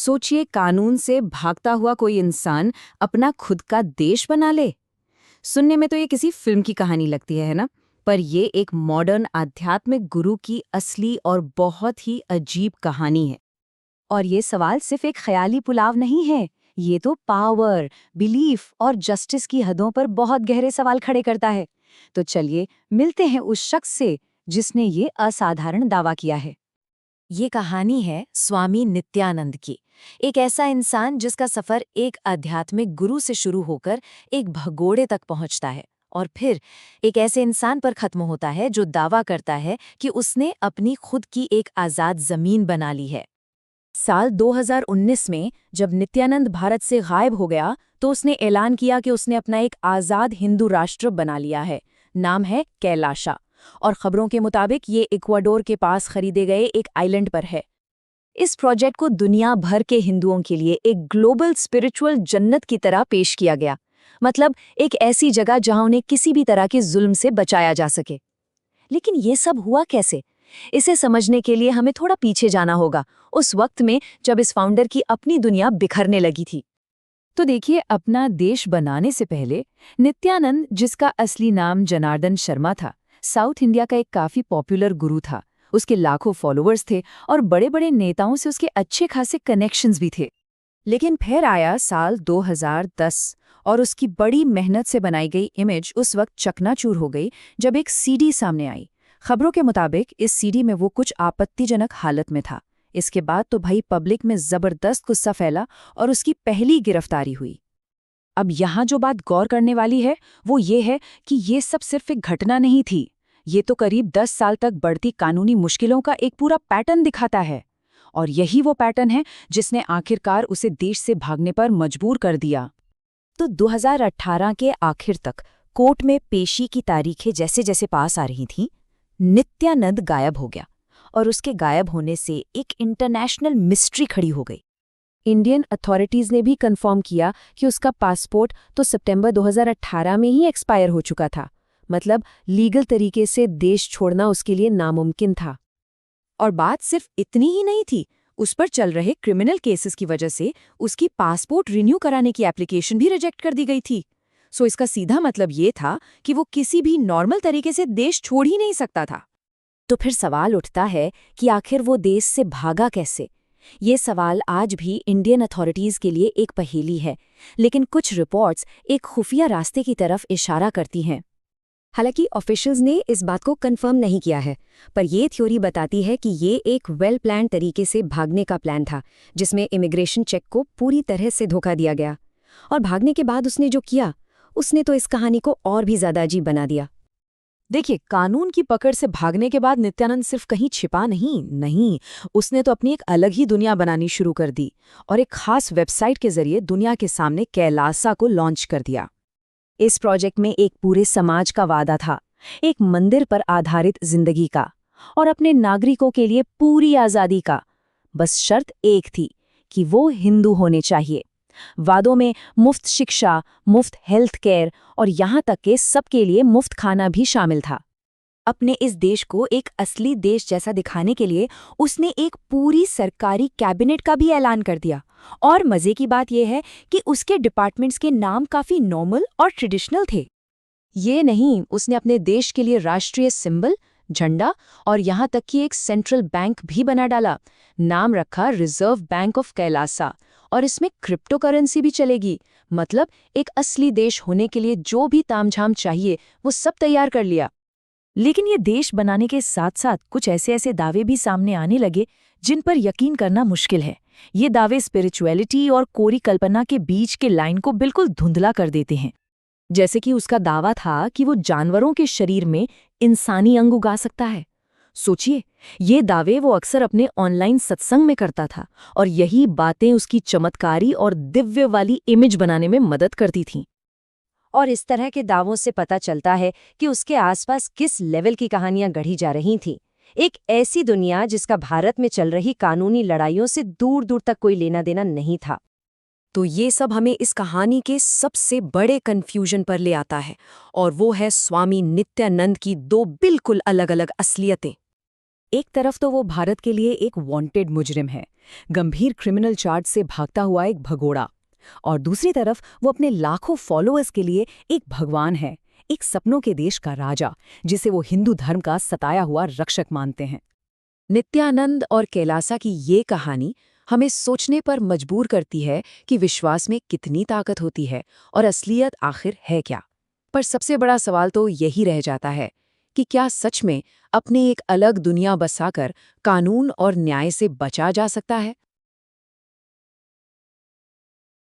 सोचिए, कानून से भागता हुआ कोई इंसान अपना खुद का देश बना ले। सुनने में तो ये किसी फिल्म की कहानी लगती है ना? पर ये एक मॉडर्न आध्यात्मिक गुरु की असली और बहुत ही अजीब कहानी है। और ये सवाल सिर्फ एक ख्याली पुलाव नहीं है, ये तो पावर, बिलीफ और जस्टिस की हदों पर बहुत गहरे सवाल खड़े करता है। तो चलिए मिलते हैं उस शख्स से जिसने ये असाधारण दावा किया है। ये कहानी है स्वामी नित्यानंद की। एक ऐसा इंसान जिसका सफर एक आध्यात्मिक गुरु से शुरू होकर एक भगोड़े तक पहुंचता है और फिर एक ऐसे इंसान पर खत्म होता है जो दावा करता है कि उसने अपनी खुद की एक आज़ाद जमीन बना ली है। साल 2019 में जब नित्यानंद भारत से गायब हो गया तो उसने ऐलान किया कि उसने अपना एक आज़ाद हिंदू राष्ट्र बना लिया है। नाम है कैलाशा और खबरों के मुताबिक ये इक्वाडोर के पास खरीदे गए एक आइलैंड पर है। इस प्रोजेक्ट को दुनिया भर के हिंदुओं के लिए एक ग्लोबल स्पिरिचुअल जन्नत की तरह पेश किया गया। मतलब एक ऐसी जगह जहां उन्हें किसी भी तरह के जुल्म से बचाया जा सके। लेकिन ये सब हुआ कैसे? इसे समझने के लिए हमें थोड़ा पीछे जाना होगा, उस वक्त में जब इस फाउंडर की अपनी दुनिया बिखरने लगी थी। तो देखिए, अपना देश बनाने से पहले नित्यानंद, जिसका असली नाम जनार्दन शर्मा था, साउथ इंडिया का एक काफी पॉपुलर गुरु था। उसके लाखों फॉलोअर्स थे और बड़े बड़े नेताओं से उसके अच्छे खासे कनेक्शंस भी थे। लेकिन फिर आया साल 2010 और उसकी बड़ी मेहनत से बनाई गई इमेज उस वक्त चकनाचूर हो गई जब एक सीडी सामने आई। खबरों के मुताबिक इस सीडी में वो कुछ आपत्तिजनक हालत में था। इसके बाद तो भाई पब्लिक में जबरदस्त गुस्सा फैला और उसकी पहली गिरफ्तारी हुई। अब यहाँ जो बात गौर करने वाली है वो ये है कि ये सब सिर्फ एक घटना नहीं थी, ये तो करीब 10 साल तक बढ़ती कानूनी मुश्किलों का एक पूरा पैटर्न दिखाता है। और यही वो पैटर्न है जिसने आखिरकार उसे देश से भागने पर मजबूर कर दिया। तो 2018 के आखिर तक कोर्ट में पेशी की तारीखें जैसे जैसे पास आ रही थीं, नित्यानंद गायब हो गया और उसके गायब होने से एक इंटरनेशनल मिस्ट्री खड़ी हो गई। इंडियन अथॉरिटीज़ ने भी कंफर्म किया कि उसका पासपोर्ट तो सितंबर 2018 में ही एक्सपायर हो चुका था। मतलब लीगल तरीके से देश छोड़ना उसके लिए नामुमकिन था। और बात सिर्फ इतनी ही नहीं थी, उस पर चल रहे क्रिमिनल केसेस की वजह से उसकी पासपोर्ट रिन्यू कराने की एप्लीकेशन भी रिजेक्ट कर दी गई थी। सो इसका सीधा मतलब ये था कि वो किसी भी नॉर्मल तरीके से देश छोड़ ही नहीं सकता था। तो फिर सवाल उठता है कि आखिर वो देश से भागा कैसे? ये सवाल आज भी इंडियन अथॉरिटीज़ के लिए एक पहेली है, लेकिन कुछ रिपोर्ट्स एक खुफिया रास्ते की तरफ इशारा करती हैं। हालांकि ऑफिशियल्स ने इस बात को कंफर्म नहीं किया है, पर ये थ्योरी बताती है कि ये एक वेल प्लान तरीके से भागने का प्लान था, जिसमें इमिग्रेशन चेक को पूरी तरह से धोखा दिया गया। और भागने के बाद उसने जो किया, उसने तो इस कहानी को और भी ज़्यादा अजीब बना दिया। देखिए, कानून की पकड़ से भागने के बाद नित्यानंद सिर्फ कहीं छिपा नहीं, उसने तो अपनी एक अलग ही दुनिया बनानी शुरू कर दी और एक खास वेबसाइट के जरिए दुनिया के सामने कैलासा को लॉन्च कर दिया। इस प्रोजेक्ट में एक पूरे समाज का वादा था, एक मंदिर पर आधारित जिंदगी का और अपने नागरिकों के लिए पूरी आज़ादी का। बस शर्त एक थी कि वो हिंदू होने चाहिए। वादों में मुफ्त शिक्षा, मुफ्त हेल्थ केयर और यहाँ तक कि सबके लिए मुफ्त खाना भी शामिल था। अपने इस देश को एक असली देश जैसा दिखाने के लिए उसने एक पूरी सरकारी कैबिनेट का भी ऐलान कर दिया। और मजे की बात यह है कि उसके डिपार्टमेंट्स के नाम काफी नॉर्मल और ट्रेडिशनल थे। ये नहीं, उसने अपने देश के लिए राष्ट्रीय सिंबल, झंडा और यहाँ तक कि एक सेंट्रल बैंक भी बना डाला। नाम रखा रिजर्व बैंक ऑफ कैलासा और इसमें क्रिप्टो करेंसी भी चलेगी। मतलब एक असली देश होने के लिए जो भी तामझाम चाहिए वो सब तैयार कर लिया। लेकिन ये देश बनाने के साथ साथ कुछ ऐसे दावे भी सामने आने लगे जिन पर यकीन करना मुश्किल है। ये दावे स्पिरिचुअलिटी और कोरी कल्पना के बीच के लाइन को बिल्कुल धुंधला कर देते हैं। जैसे कि उसका दावा था कि वो जानवरों के शरीर में इंसानी अंग उगा सकता है। सोचिए, ये दावे वो अक्सर अपने ऑनलाइन सत्संग में करता था और यही बातें उसकी चमत्कारी और दिव्य वाली इमेज बनाने में मदद करती थीं। और इस तरह के दावों से पता चलता है कि उसके आसपास किस लेवल की कहानियां गढ़ी जा रही थीं। एक ऐसी दुनिया जिसका भारत में चल रही कानूनी लड़ाइयों से दूर दूर तक कोई लेना देना नहीं था। तो ये सब हमें इस कहानी के सबसे बड़े कन्फ्यूजन पर ले आता है, और वो है स्वामी नित्यानंद की दो बिल्कुल अलग अलग असलियतें। एक तरफ तो वो भारत के लिए एक वांटेड मुजरिम है, गंभीर क्रिमिनल चार्ज से भागता हुआ एक भगोड़ा, और दूसरी तरफ वो अपने लाखों फॉलोअर्स के लिए एक भगवान है, एक सपनों के देश का राजा, जिसे वो हिंदू धर्म का सताया हुआ रक्षक मानते हैं। नित्यानंद और कैलासा की ये कहानी हमें सोचने पर मजबूर करती है कि विश्वास में कितनी ताकत होती है और असलियत आखिर है क्या। पर सबसे बड़ा सवाल तो यही रह जाता है कि क्या सच में अपने एक अलग दुनिया बसाकर कानून और न्याय से बचा जा सकता है।